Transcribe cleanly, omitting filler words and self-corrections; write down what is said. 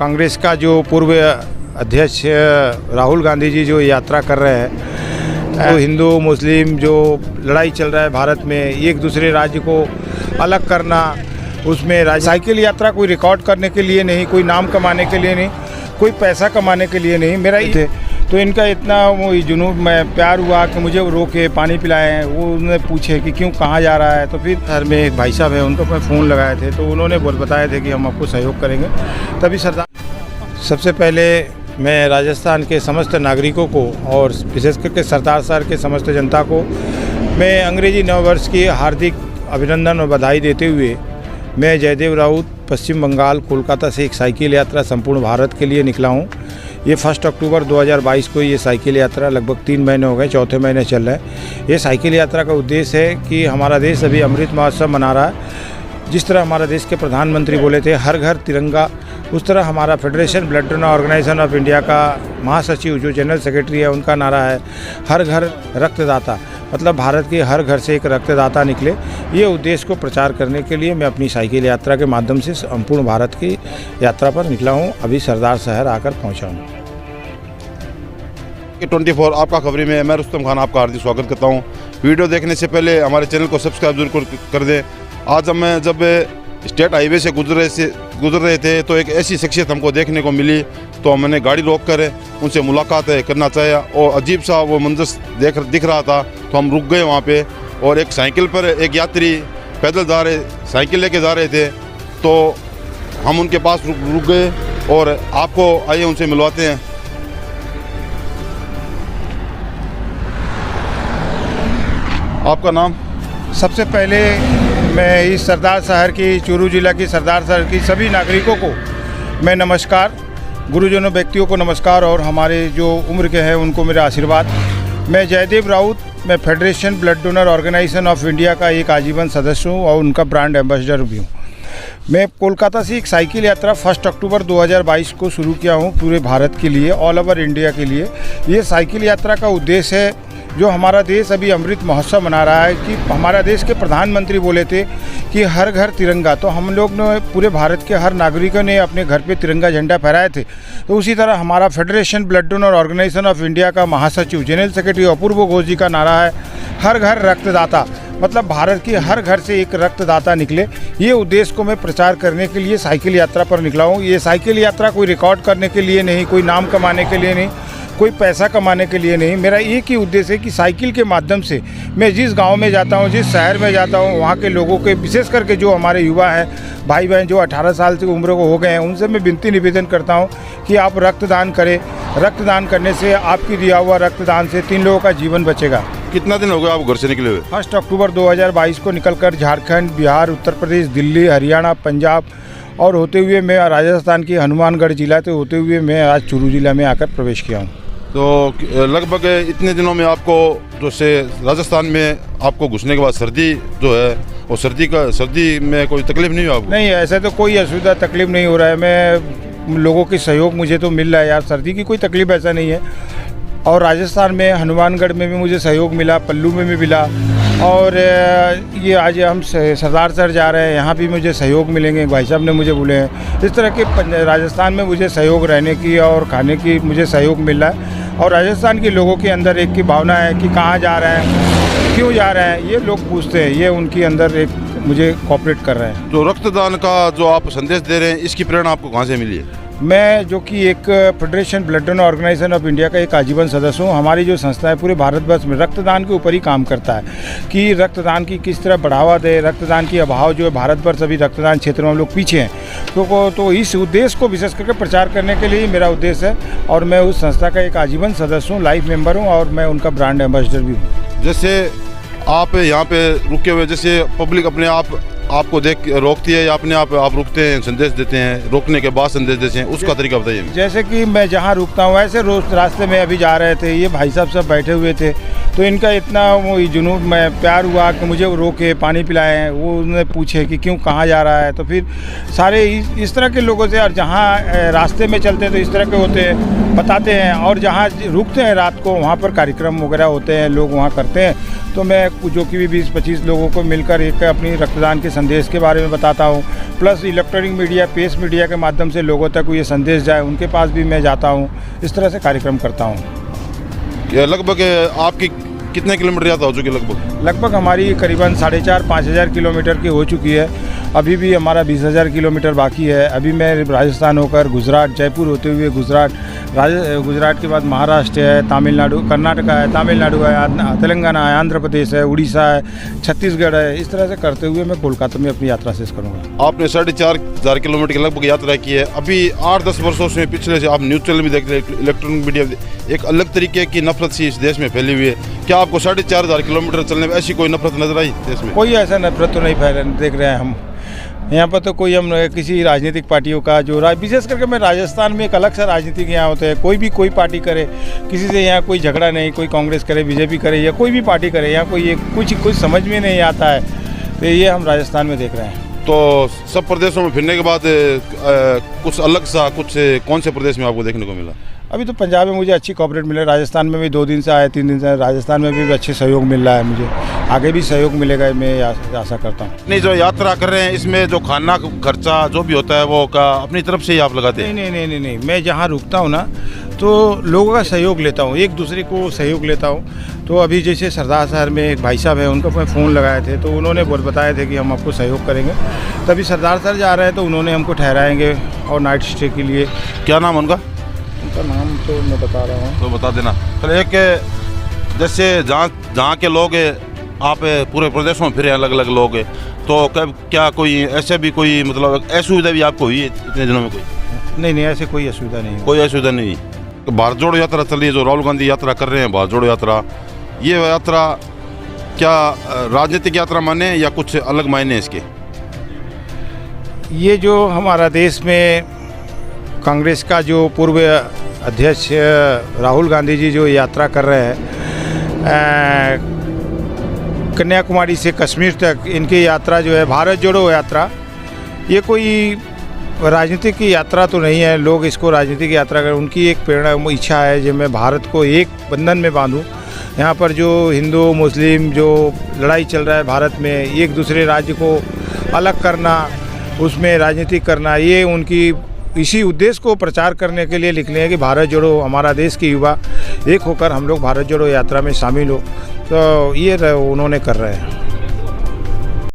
कांग्रेस का जो पूर्व अध्यक्ष राहुल गांधी जी जो यात्रा कर रहे हैं, तो हिंदू मुस्लिम जो लड़ाई चल रहा है भारत में, एक दूसरे राज्य को अलग करना, उसमें साइकिल यात्रा कोई रिकॉर्ड करने के लिए नहीं, कोई नाम कमाने के लिए नहीं, कोई पैसा कमाने के लिए नहीं। मेरा थे तो इनका इतना वो जुनून में प्यार हुआ कि मुझे वो रोके पानी पिलाएं। वो उन्होंने पूछे कि क्यों, कहाँ जा रहा है, तो फिर शहर में एक भाई साहब है, उनको मैं फ़ोन लगाए थे, तो उन्होंने बताए थे कि हम आपको सहयोग करेंगे। तभी सरदार, सबसे पहले मैं राजस्थान के समस्त नागरिकों को और विशेष करके सरदार शहर के समस्त जनता को मैं अंग्रेजी नववर्ष की हार्दिक अभिनंदन और बधाई देते हुए मैं जयदेव राउत पश्चिम बंगाल कोलकाता से एक साइकिल यात्रा संपूर्ण भारत के लिए निकला हूँ। ये 1 अक्टूबर 2022 को ये साइकिल यात्रा लगभग 3 महीने हो गए, चौथे महीने चल रहा है। ये साइकिल यात्रा का उद्देश्य है कि हमारा देश अभी अमृत महोत्सव मना रहा है। जिस तरह हमारा देश के प्रधानमंत्री बोले थे हर घर तिरंगा, उस तरह हमारा federation blood donor organisation of India का महासचिव जो जनरल सेक्रेटरी है, उनका नारा है हर घर रक्तदाता, मतलब भारत के हर घर से एक रक्तदाता निकले। ये उद्देश्य को प्रचार करने के लिए मैं अपनी साइकिल यात्रा के माध्यम से संपूर्ण भारत की यात्रा पर निकला हूँ। अभी सरदार शहर आकर पहुँचा हूँ। 24 आपका खबरी में मैं रुस्तम खान आपका हार्दिक स्वागत करता हूँ। वीडियो देखने से पहले हमारे चैनल को सब्सक्राइब जरूर कर दें। आज हम जब स्टेट हाईवे से गुजर रहे थे तो एक ऐसी शख्सियत हमको देखने को मिली, तो हमने गाड़ी रोक कर उनसे मुलाकात करना चाहा और अजीब सा वो मंजर दिख रहा था, तो हम रुक गए वहाँ पे। और एक साइकिल पर एक यात्री पैदल साइकिल लेके जा रहे थे, तो हम उनके पास रुक गए और आपको आइए उनसे मिलवाते हैं। आपका नाम? सबसे पहले मैं इस सरदार शहर की, चूरू जिला की सरदार शहर की सभी नागरिकों को मैं नमस्कार, गुरुजनों व्यक्तियों को नमस्कार और हमारे जो उम्र के हैं उनको मेरा आशीर्वाद। मैं जयदेव राउत, मैं federation blood donor organisation of India का एक आजीवन सदस्य हूँ और उनका ब्रांड एम्बेसडर भी हूँ। मैं कोलकाता से एक साइकिल यात्रा 1 अक्टूबर 2022 को शुरू किया हूँ पूरे भारत के लिए, ऑल ओवर इंडिया के लिए। ये साइकिल यात्रा का उद्देश्य है, जो हमारा देश अभी अमृत महोत्सव मना रहा है, कि हमारा देश के प्रधानमंत्री बोले थे कि हर घर तिरंगा, तो हम लोग ने पूरे भारत के हर नागरिकों ने अपने घर पे तिरंगा झंडा फहराए थे। तो उसी तरह हमारा federation blood donor organisation of India का महासचिव जनरल सेक्रेटरी अपूर्व घोष जी का नारा है हर घर रक्तदाता, मतलब भारत के हर घर से एक रक्तदाता निकले। ये उद्देश्य को मैं प्रचार करने के लिए साइकिल यात्रा पर निकला हूँ। ये साइकिल यात्रा कोई रिकॉर्ड करने के लिए नहीं, कोई नाम कमाने के लिए नहीं, कोई पैसा कमाने के लिए नहीं। मेरा एक ही उद्देश्य है कि साइकिल के माध्यम से मैं जिस गांव में जाता हूं, जिस शहर में जाता हूं, वहां के लोगों के, विशेष करके जो हमारे युवा हैं, भाई बहन जो 18 साल की उम्र को हो गए हैं, उनसे मैं विनती निवेदन करता हूं कि आप रक्तदान करें। रक्तदान करने से, आपकी दिया हुआ रक्तदान से 3 लोगों का जीवन बचेगा। कितना दिन हो गया आप घर से निकले हुए? 1 अक्टूबर 2022 को निकलकर झारखंड, बिहार, उत्तर प्रदेश, दिल्ली, हरियाणा, पंजाब और होते हुए मैं राजस्थान की हनुमानगढ़ जिला से होते हुए मैं आज चूरू जिला में आकर प्रवेश किया हूँ। तो लगभग इतने दिनों में आपको जो से राजस्थान में आपको घुसने के बाद सर्दी जो है, वो सर्दी में कोई तकलीफ नहीं हुई आपको? नहीं, ऐसे तो कोई असुविधा तकलीफ नहीं हो रहा है। मैं लोगों के सहयोग मुझे तो मिल रहा है यार, सर्दी की कोई तकलीफ ऐसा नहीं है। और राजस्थान में हनुमानगढ़ में भी मुझे सहयोग मिला, पल्लू में भी मिला, और ये आज हम सरदार शहर जा रहे हैं, यहाँ भी मुझे सहयोग मिलेंगे, भाई साहब ने मुझे बोले हैं। इस तरह के राजस्थान में मुझे सहयोग रहने की और खाने की मुझे सहयोग मिल रहा है। और राजस्थान के लोगों के अंदर एक की भावना है कि कहाँ जा रहे हैं, क्यों जा रहे हैं, ये लोग पूछते हैं। ये उनके अंदर एक मुझे कोऑपरेट कर रहे हैं। जो रक्तदान का जो आप संदेश दे रहे हैं, इसकी प्रेरणा आपको कहाँ से मिली है? मैं जो कि एक federation blood donor organisation of India का एक आजीवन सदस्य हूँ। हमारी जो संस्था है पूरे भारतवर्ष में रक्तदान के ऊपर ही काम करता है कि रक्तदान की किस तरह बढ़ावा दे। रक्तदान की अभाव जो है भारतवर्ष अभी रक्तदान क्षेत्र में हम लोग पीछे हैं, तो इस उद्देश्य को विशेष करके प्रचार करने के लिए मेरा उद्देश्य है। और मैं उस संस्था का एक आजीवन सदस्य हूँ, लाइफ मेंबर हूँ और मैं उनका ब्रांड एम्बेसडर भी हूँ। जैसे आप यहाँ पे रुके हुए, जैसे पब्लिक अपने आपको देख रोकती है या अपने आप रुकते हैं, संदेश देते हैं, रोकने के बाद संदेश देते हैं, उसका तरीका बताइए। जैसे कि मैं जहाँ रुकता हूँ, ऐसे रोज रास्ते में अभी जा रहे थे, ये भाई साहब सब बैठे हुए थे, तो इनका इतना वो जुनून में प्यार हुआ कि मुझे वो रोके, पानी पिलाएं, वो उन्होंने पूछे कि क्यों, कहाँ जा रहा है। तो फिर सारे इस तरह के लोगों से, और जहाँ रास्ते में चलते हैं तो इस तरह के होते हैं, बताते हैं, और जहाँ रुकते हैं रात को वहाँ पर कार्यक्रम वगैरह होते हैं, लोग वहाँ करते हैं। तो मैं जो कि भी 20-25 लोगों को मिलकर एक अपनी रक्तदान के संदेश के बारे में बताता हूँ, plus electronic media, press media के माध्यम से लोगों तक ये संदेश जाए, उनके पास भी मैं जाता हूँ। इस तरह से कार्यक्रम करता हूँ। ये लगभग आपकी कितने किलोमीटर यात्रा हो चुकी है? लगभग हमारी करीबन 4,500-5 हज़ार किलोमीटर की हो चुकी है। अभी भी हमारा 20,000 किलोमीटर बाकी है। अभी मैं राजस्थान होकर गुजरात, जयपुर होते हुए गुजरात के बाद महाराष्ट्र है, तमिलनाडु, कर्नाटका है, तमिलनाडु है, तेलंगाना है, आंध्र प्रदेश है, उड़ीसा है, छत्तीसगढ़ है। इस तरह से करते हुए मैं कोलकाता में अपनी यात्रा शेष करूँगा। आपने 4,500 किलोमीटर की लगभग यात्रा की है। अभी 8-10 वर्षों से पिछले से आप न्यूज़ चैनल भी देख रहे हैं, इलेक्ट्रॉनिक मीडिया, एक अलग तरीके की नफरत सी इस देश में फैली हुई है। क्या आपको 4,500 किलोमीटर चलने में ऐसी कोई नफरत नजर आई देश में? कोई ऐसा नफरत तो नहीं फैल देख रहे हैं हम यहाँ पर। तो कोई हम किसी राजनीतिक पार्टियों का जो विशेष करके मैं राजस्थान में एक अलग सा राजनीतिक यहाँ होते हैं। कोई पार्टी करे, किसी से यहाँ कोई झगड़ा नहीं, कोई कांग्रेस करे, बीजेपी करे, या कोई भी पार्टी करे, यहाँ कोई कुछ समझ में नहीं आता है। तो ये हम राजस्थान में देख रहे हैं। तो सब प्रदेशों में फिरने के बाद कुछ अलग सा कुछ कौन से प्रदेश में आपको देखने को मिला? अभी तो पंजाब में मुझे अच्छी कॉपरेट मिले, राजस्थान में भी 2 दिन से आए, 3 दिन से राजस्थान में भी अच्छे सहयोग मिल रहा है मुझे। आगे भी सहयोग मिलेगा, मैं आशा करता हूँ। नहीं, जो यात्रा कर रहे हैं इसमें जो खाना खर्चा जो भी होता है वो का अपनी तरफ से ही आप लगाते हैं? नहीं, मैं जहाँ रुकता हूँ ना तो लोगों का सहयोग लेता हूँ, एक दूसरे को सहयोग लेता हूँ। तो अभी जैसे सरदार शहर में एक भाई साहब है, उनको मैं फ़ोन लगाए थे, तो उन्होंने बताए थे कि हम आपको सहयोग करेंगे। तभी सरदार शहर जा रहे हैं तो उन्होंने हमको ठहराएंगे और नाइट स्टे के लिए। क्या नाम उनका नाम तो मैं बता रहा हूँ, तो बता देना। तो एक जैसे जहाँ के लोग आप पूरे प्रदेशों में फिरे, अलग अलग लोग, तो कब क्या कोई ऐसे भी कोई मतलब असुविधा भी आपको हुई है इतने दिनों में? कोई नहीं, ऐसे कोई असुविधा नहीं, कोई असुविधा नहीं। तो भारत जोड़ो यात्रा चल रही है, जो राहुल गांधी यात्रा कर रहे हैं, भारत जोड़ो यात्रा, ये यात्रा क्या राजनीतिक यात्रा माने या कुछ अलग मायने इसके? ये जो हमारा देश में कांग्रेस का जो पूर्व अध्यक्ष राहुल गांधी जी जो यात्रा कर रहे हैं, कन्याकुमारी से कश्मीर तक इनकी यात्रा जो है, भारत जोड़ो यात्रा, ये कोई राजनीतिक की यात्रा तो नहीं है। लोग इसको राजनीतिक यात्रा कर, उनकी एक प्रेरणा, इच्छा है जो मैं भारत को एक बंधन में बांधूं। यहाँ पर जो हिंदू मुस्लिम जो लड़ाई चल रहा है भारत में, एक दूसरे राज्य को अलग करना, उसमें राजनीति करना, ये उनकी इसी उद्देश्य को प्रचार करने के लिए लिखने हैं कि भारत जोड़ो, हमारा देश के युवा एक होकर हम लोग भारत जोड़ो यात्रा में शामिल हो। तो ये उन्होंने कर रहे हैं।